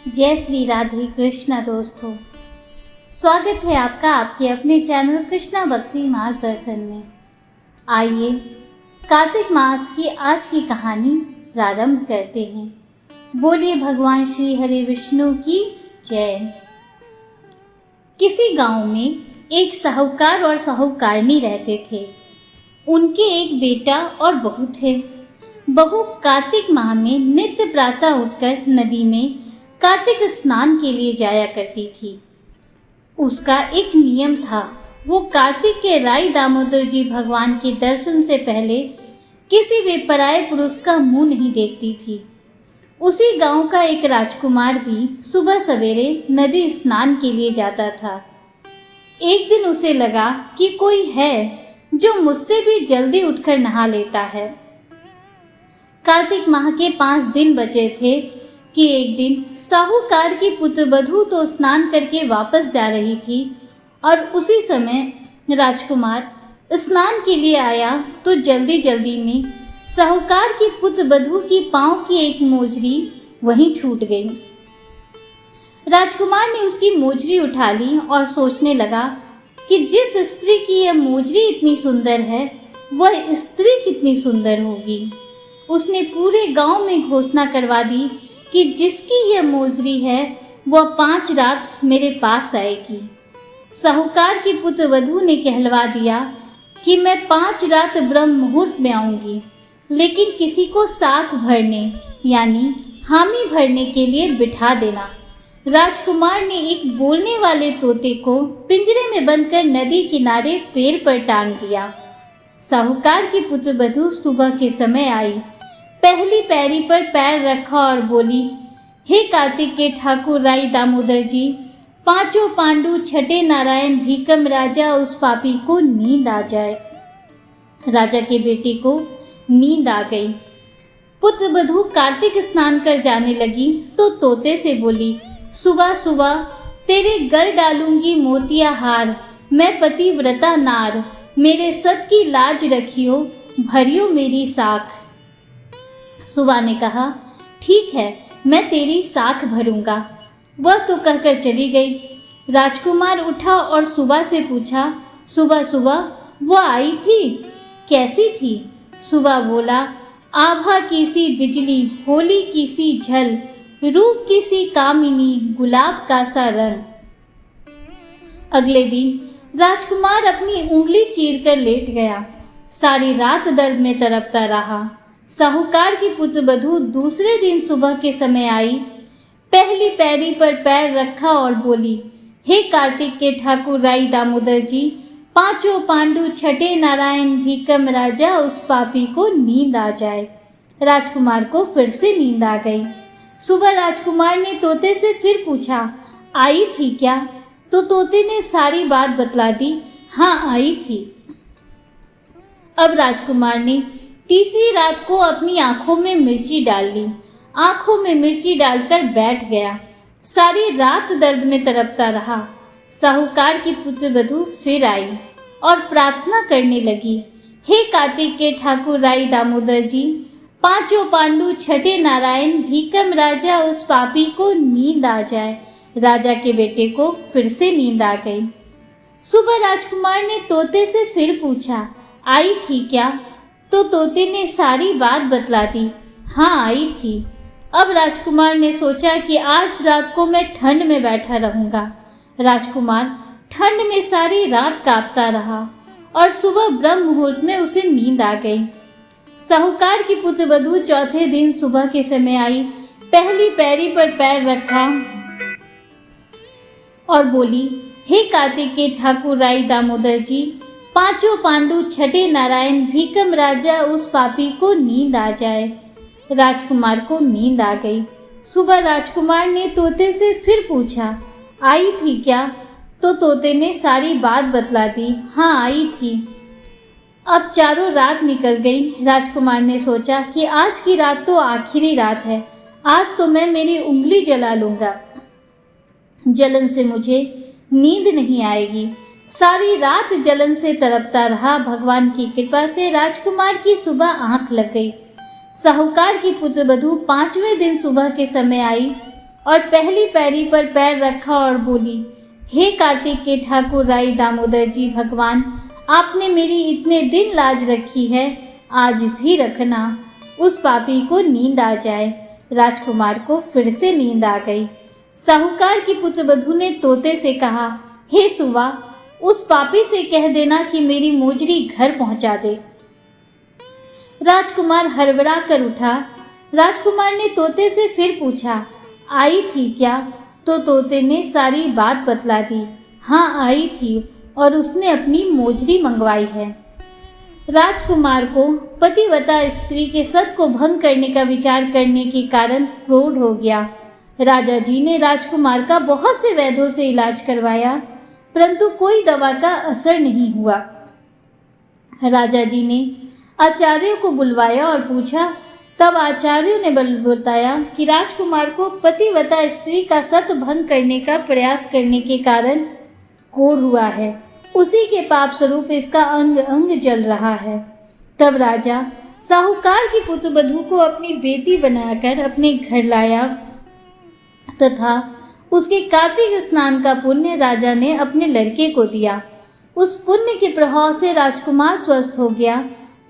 जय श्री राधे कृष्णा दोस्तों, स्वागत है आपका आपके अपने चैनल कृष्णा भक्ति मार्गदर्शन में। आइए कार्तिक मास की आज की कहानी प्रारंभ करते हैं। बोलिए भगवान श्री हरि विष्णु की जय। किसी गांव में एक साहूकार और साहूकारनी रहते थे। उनके एक बेटा और बहू थे। बहू कार्तिक माह में नित्य प्रातः उठकर नदी में कार्तिक स्नान के लिए जाया करती थी। उसका एक नियम था, वो कार्तिक के राई दामोदर जी भगवान के दर्शन से पहले किसी भी पराये पुरुष का मुंह नहीं देखती थी। उसी गांव का एक राजकुमार भी सुबह सवेरे नदी स्नान के लिए जाता था। एक दिन उसे लगा कि कोई है जो मुझसे भी जल्दी उठकर नहा लेता है। कार्तिक माह के 5 दिन बचे थे कि एक दिन साहूकार की पुत्रवधू तो स्नान करके वापस जा रही थी और उसी समय राजकुमार स्नान के लिए आया तो जल्दी जल्दी में साहूकार की पुत्रवधू की पांव की एक मोजरी वहीं छूट गई। राजकुमार ने उसकी मोजरी उठा ली और सोचने लगा कि जिस स्त्री की यह मोजरी इतनी सुंदर है वह स्त्री कितनी सुंदर होगी। उसने पूरे गांव में घोषणा करवा दी कि जिसकी यह मोजरी है वह 5 रात मेरे पास आएगी। साहूकार की पुत्रवधू ने कहलवा दिया कि मैं 5 रात ब्रह्म मुहूर्त में आऊंगी, लेकिन किसी को साख भरने यानी हामी भरने के लिए बिठा देना। राजकुमार ने एक बोलने वाले तोते को पिंजरे में बंद कर नदी किनारे पेड़ पर टांग दिया। साहूकार की पुत्रवधू सुबह के समय आई, पहली पैरी पर पैर रखा और बोली, हे कार्तिक के ठाकुर राई दामोदर जी, 5 पांडु छठे नारायण भीकम राजा उस पापी को नींद आ जाए। राजा के बेटे को नींद आ गई। पुत्रवधू कार्तिक स्नान कर जाने लगी तो तोते से बोली, सुबह सुबह तेरे घर डालूंगी मोतिया हार, मैं पतिव्रता नार, मेरे सत की लाज रखियो, भरियो मेरी साख। सुबह ने कहा, ठीक है, मैं तेरी साख भरूंगा। वह तो कहकर चली गई। राजकुमार उठा और सुबह से पूछा, सुबह सुबह वह आई थी, कैसी थी? सुबह बोला, आभा की सी बिजली, होली की सी झल, रूप की सी कामिनी, गुलाब का सा रंग। अगले दिन राजकुमार अपनी उंगली चीरकर लेट गया। सारी रात दर्द में तड़पता रहा। साहूकार की पुत्रवधू दूसरे दिन सुबह के समय आई, पहली पैरी पर पैर रखा और बोली, हे कार्तिक के ठाकुर राई दामोदर जी, 5 पांडु छठे नारायण भीकम राजा उस पापी को नींद आ जाए। राजकुमार को फिर से नींद आ गई। सुबह राजकुमार ने तोते से फिर पूछा, आई थी क्या? तो तोते ने सारी बात बतला दी, हाँ आई थी। अब राजकुमार ने तीसरी रात को अपनी आंखों में मिर्ची डाल ली। आंखों में मिर्ची डालकर बैठ गया। सारी रात दर्द में तड़पता रहा। साहूकार की पुत्रवधू फिर आई और प्रार्थना करने लगी, हे कार्तिक के ठाकुर राई दामोदर जी, 5 पांडु छठे नारायण भीकम राजा उस पापी को नींद आ जाए। राजा के बेटे को फिर से नींद आ गई। सुबह राजकुमार ने तोते से फिर पूछा, आई थी क्या? तो तोते ने सारी बात बतला दी, हाँ आई थी। अब राजकुमार ने सोचा कि आज रात को मैं ठंड में बैठा रहूंगा। राजकुमार ठंड में सारी रात कांपता रहा और सुबह ब्रह्म मुहूर्त में उसे नींद आ गई। साहूकार की पुत्रवधू चौथे दिन सुबह के समय आई, पहली पैरी पर पैर रखा और बोली, हे कार्तिक के ठाकुर राई दामोदर जी, 5 पांडु छठे नारायण भीकम राजा उस पापी को नींद आ जाए। राजकुमार को नींद आ गई। सुबह राजकुमार ने तोते से फिर पूछा, आई थी क्या? तो तोते ने सारी बात बतला दी, हाँ आई थी। अब चारों रात निकल गई। राजकुमार ने सोचा कि आज की रात तो आखिरी रात है, आज तो मैं मेरी उंगली जला लूंगा, जलन से मुझे नींद नहीं आएगी। सारी रात जलन से तड़पता रहा। भगवान की कृपा से राजकुमार की सुबह आंख लग गई। साहूकार की पुत्रवधू 5वें दिन सुबह के समय आई और पहली पैरी पर पैर रखा और बोली, हे कार्तिक के ठाकुर राई दामोदर जी भगवान, आपने मेरी इतने दिन लाज रखी है, आज भी रखना। उस पापी को नींद आ जाए। राजकुमार को फिर से नींद आ गई। साहूकार की पुत्रवधू ने तोते से कहा, हे सुवा, उस पापी से कह देना कि मेरी मोजरी घर पहुंचा दे। राजकुमार हड़बड़ा कर उठा। राजकुमार ने तोते से फिर पूछा, आई थी क्या? तो तोते ने सारी बात बतला दी। हाँ, आई थी और उसने अपनी मोजरी मंगवाई है। राजकुमार को पतिव्रता स्त्री के सत को भंग करने का विचार करने के कारण क्रोध हो गया। राजा जी ने राजकुमार का बहुत से वैद्यों से इलाज करवाया, परंतु कोई दवा का असर नहीं हुआ। राजा जी ने आचार्यों को बुलवाया और पूछा। तब आचार्यों ने बताया कि राजकुमार को पतिव्रता स्त्री का सत भंग करने का प्रयास करने के कारण कोढ़ हुआ है। उसी के पाप स्वरूप इसका अंग अंग जल रहा है। तब राजा साहूकार की पुत्रवधू को अपनी बेटी बनाकर अपने घर लाया तथा उसके कार्तिक स्नान का पुण्य राजा ने अपने लड़के को दिया। उस पुण्य के प्रभाव से राजकुमार स्वस्थ हो गया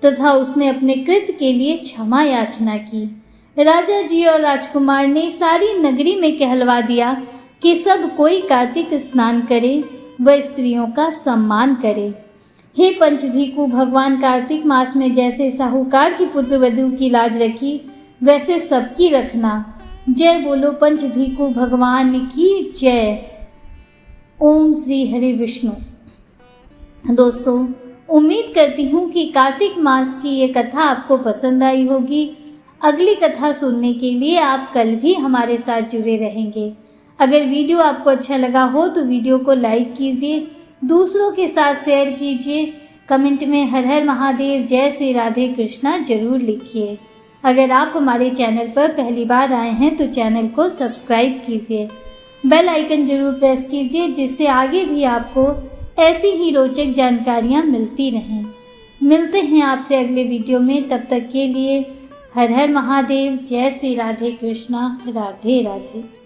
तथा उसने अपने कृत्य के लिए क्षमा याचना की। राजा जी और राजकुमार ने सारी नगरी में कहलवा दिया कि सब कोई कार्तिक स्नान करे, वह स्त्रियों का सम्मान करे। हे पंचभीकु, भगवान कार्तिक मास में जैसे साहूकार की पुत्रवधू की लाज रखी, वैसे सबकी रखना। जय बोलो पंचभीकु भगवान की जय। ओम श्री हरि विष्णु। दोस्तों, उम्मीद करती हूँ कि कार्तिक मास की ये कथा आपको पसंद आई होगी। अगली कथा सुनने के लिए आप कल भी हमारे साथ जुड़े रहेंगे। अगर वीडियो आपको अच्छा लगा हो तो वीडियो को लाइक कीजिए, दूसरों के साथ शेयर कीजिए, कमेंट में हर हर महादेव, जय श्री राधे कृष्णा जरूर लिखिए। अगर आप हमारे चैनल पर पहली बार आए हैं तो चैनल को सब्सक्राइब कीजिए, बेल आइकन जरूर प्रेस कीजिए, जिससे आगे भी आपको ऐसी ही रोचक जानकारियाँ मिलती रहें। मिलते हैं आपसे अगले वीडियो में, तब तक के लिए हर हर महादेव, जय श्री राधे कृष्णा, राधे राधे।